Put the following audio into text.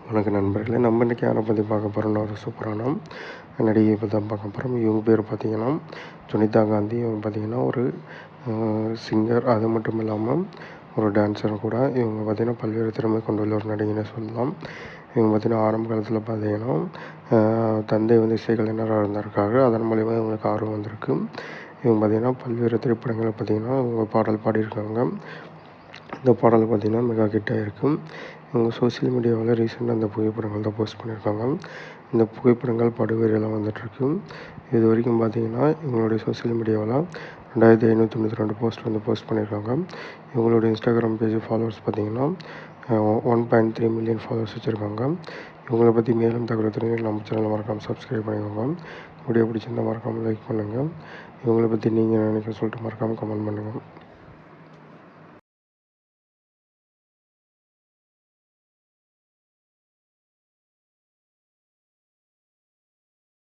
வணக்கம் நண்பர்களே. நம்ம இன்றைக்கி யாரை பற்றி பார்க்க போகிறோம்னா, ஒரு சூப்பரான நடிகையை பற்றி தான் பார்க்க போகிறோம். இவங்க பேர் பார்த்திங்கன்னா சுனிதா காந்தி. இவங்க பார்த்திங்கன்னா ஒரு சிங்கர், அது மட்டும் இல்லாமல் ஒரு டான்ஸரும் கூட. இவங்க பார்த்திங்கன்னா பல்வேறு திறமை கொண்டுள்ள ஒரு நடிகைன்னு சொல்லலாம். இவங்க பார்த்திங்கன்னா ஆரம்ப காலத்தில் பார்த்திங்கன்னா தந்தை இசைக்கலைஞராக இருந்திருக்காங்க. அதன் மூலிமா இவங்களுக்கு ஆர்வம் வந்திருக்கு. இவங்க பார்த்திங்கன்னா பல்வேறு திரைப்படங்களை பார்த்திங்கன்னா இவங்க பாடல் பாடியிருக்காங்க. இந்த பாடல் பார்த்திங்கன்னா மிக ஹிட்டாக இருக்கும். இவங்க சோசியல் மீடியாவில் ரீசெண்டாக அந்த புகைப்படங்கள் தான் போஸ்ட் பண்ணியிருக்காங்க. இந்த புகைப்படங்கள் படுவேறியெல்லாம் வந்துட்டுருக்கு. இது வரைக்கும் பார்த்திங்கன்னா இவங்களுடைய சோசியல் மீடியாவில் 2592 போஸ்ட் பண்ணியிருக்காங்க. இவங்களுடைய இன்ஸ்டாகிராம் பேஜ் ஃபாலோவர்ஸ் பார்த்திங்கன்னா 1.3 மில்லியன் ஃபாலோவர்ஸ் வச்சுருக்காங்க. இவங்களை பற்றி மேலும் தகவல் தெரிஞ்சு நம்ம சேனலை மறக்காமல் சப்ஸ்கிரைப் பண்ணிக்கோங்க. வீடியோ பிடிச்சிருந்தால் மறக்காமல் லைக் பண்ணுங்கள். இவங்களை பற்றி நீங்கள் நினைக்க சொல்லிட்டு மறக்காமல் கமெண்ட் பண்ணுங்கள்.